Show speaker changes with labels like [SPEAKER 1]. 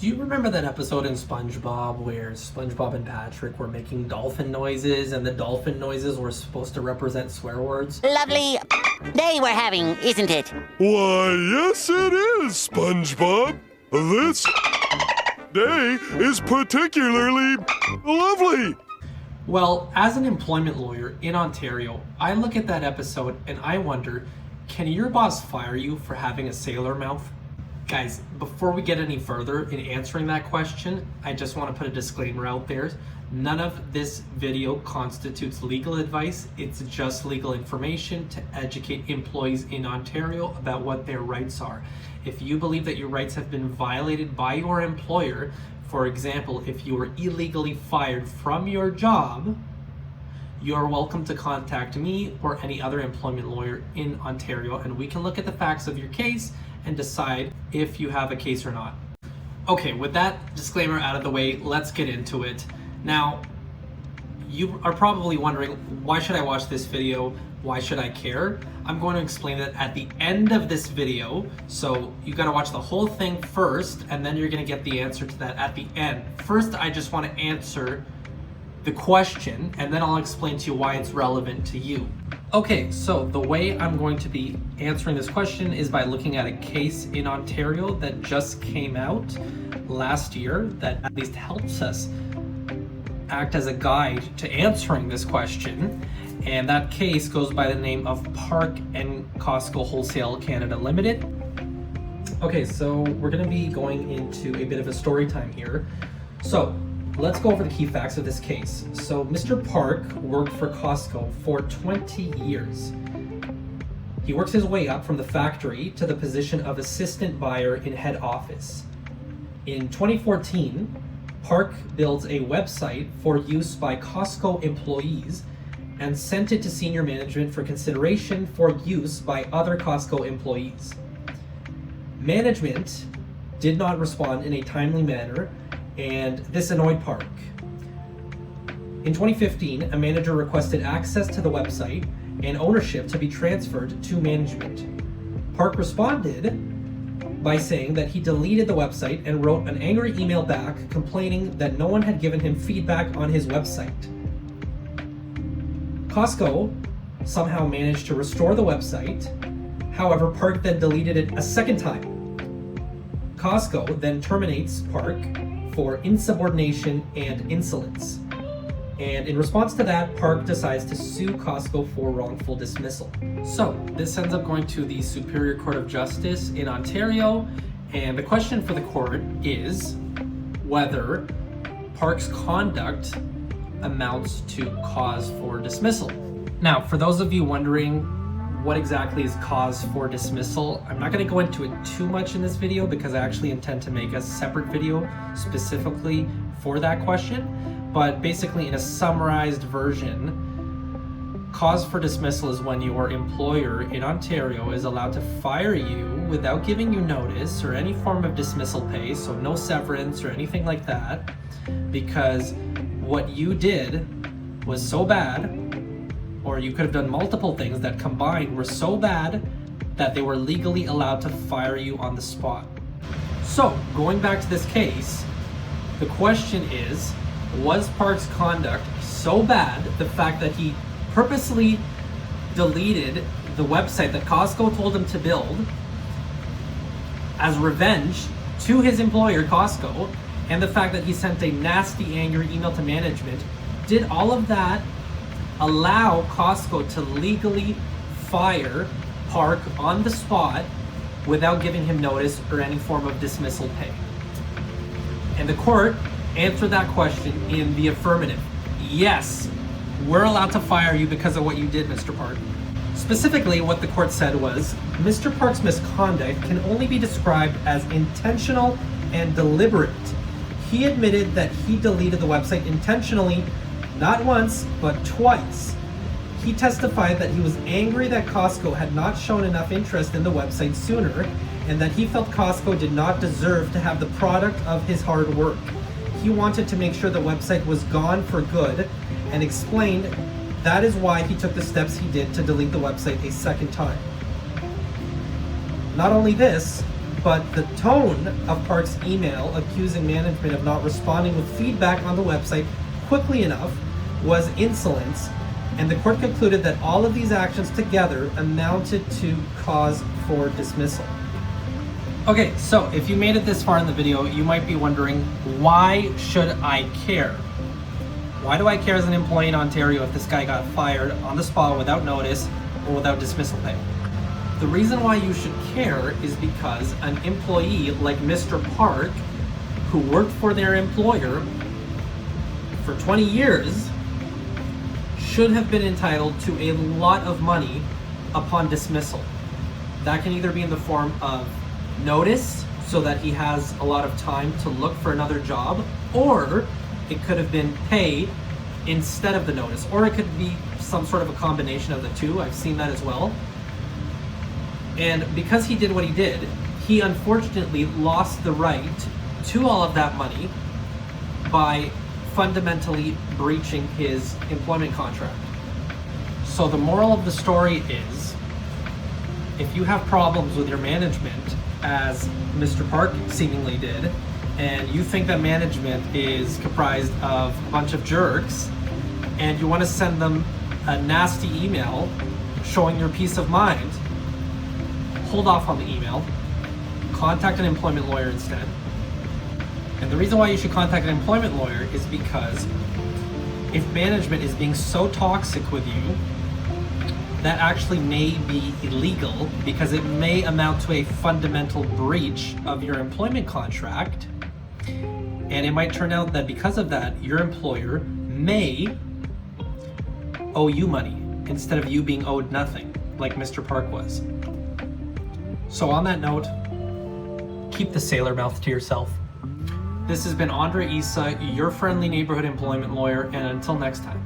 [SPEAKER 1] Do you remember that episode in SpongeBob where SpongeBob and Patrick were making dolphin noises and the dolphin noises were supposed to represent swear words?
[SPEAKER 2] Lovely day we're having, isn't it?
[SPEAKER 3] Why, yes it is, SpongeBob. This day is particularly lovely.
[SPEAKER 1] Well, as an employment lawyer in Ontario, I look at that episode and I wonder, can your boss fire you for having a sailor mouth? Guys, before we get any further in answering that question, I just want to put a disclaimer out there. None of this video constitutes legal advice. It's just legal information to educate employees in Ontario about what their rights are. If you believe that your rights have been violated by your employer, for example, if you were illegally fired from your job, you're welcome to contact me or any other employment lawyer in Ontario, and we can look at the facts of your case and decide if you have a case or not. Okay, with that disclaimer out of the way, let's get into it. Now, you are probably wondering, why should I watch this video? Why should I care? I'm going to explain that at the end of this video, so you gotta watch the whole thing first, and then you're gonna get the answer to that at the end. First, I just wanna answer the question, and then I'll explain to you why it's relevant to you. Okay, so the way I'm going to be answering this question is by looking at a case in Ontario that just came out last year that at least helps us act as a guide to answering this question. And that case goes by the name of Park and Costco Wholesale Canada Ltd. Okay, so we're gonna be going into a bit of a story time here. So let's go over the key facts of this case. So Mr. Park worked for Costco for 20 years. He works his way up from the factory to the position of assistant buyer in head office. In 2014, Park builds a website for use by Costco employees and sent it to senior management for consideration for use by other Costco employees. Management did not respond in a timely manner, and this annoyed Park. In 2015, a manager requested access to the website and ownership to be transferred to management. Park responded by saying that he deleted the website and wrote an angry email back complaining that no one had given him feedback on his website. Costco somehow managed to restore the website. However, Park then deleted it a second time. Costco then terminates Park for insubordination and insolence. And in response to that, Park decides to sue Costco for wrongful dismissal. So this ends up going to the Superior Court of Justice in Ontario, and the question for the court is whether Park's conduct amounts to cause for dismissal. Now, for those of you wondering what exactly is cause for dismissal, I'm not going to go into it too much in this video because I actually intend to make a separate video specifically for that question. But basically, in a summarized version, cause for dismissal is when your employer in Ontario is allowed to fire you without giving you notice or any form of dismissal pay, so no severance or anything like that, because what you did was so bad, or you could have done multiple things that combined were so bad that they were legally allowed to fire you on the spot. So, going back to this case, the question is, was Park's conduct so bad, the fact that he purposely deleted the website that Costco told him to build as revenge to his employer, Costco, and the fact that he sent a nasty, angry email to management, did all of that allow Costco to legally fire Park on the spot without giving him notice or any form of dismissal pay? And the court answered that question in the affirmative. Yes, we're allowed to fire you because of what you did, Mr. Park. Specifically, what the court said was, Mr. Park's misconduct can only be described as intentional and deliberate. He admitted that he deleted the website intentionally, not once, but twice. He testified that he was angry that Costco had not shown enough interest in the website sooner, and that he felt Costco did not deserve to have the product of his hard work. He wanted to make sure the website was gone for good, and explained that is why he took the steps he did to delete the website a second time. Not only this, But the tone of Park's email accusing management of not responding with feedback on the website quickly enough was insolence, and the court concluded that all of these actions together amounted to cause for dismissal. Okay, so if you made it this far in the video, you might be wondering, why should I care? Why do I care as an employee in Ontario if this guy got fired on the spot without notice or without dismissal pay? The reason why you should care is because an employee like Mr. Park, who worked for their employer for 20 years, should have been entitled to a lot of money upon dismissal. That can either be in the form of notice, so that he has a lot of time to look for another job, or it could have been pay instead of the notice, or it could be some sort of a combination of the two. I've seen that as well. And because he did what he did, he unfortunately lost the right to all of that money by fundamentally breaching his employment contract. So the moral of the story is, if you have problems with your management, as Mr. Park seemingly did, and you think that management is comprised of a bunch of jerks, and you want to send them a nasty email showing your peace of mind, hold off on the email, contact an employment lawyer instead. And the reason why you should contact an employment lawyer is because if management is being so toxic with you, that actually may be illegal, because it may amount to a fundamental breach of your employment contract. And it might turn out that because of that, your employer may owe you money instead of you being owed nothing, like Mr. Park was. So on that note, keep the sailor mouth to yourself. This has been Andre Issa, your friendly neighborhood employment lawyer, and until next time.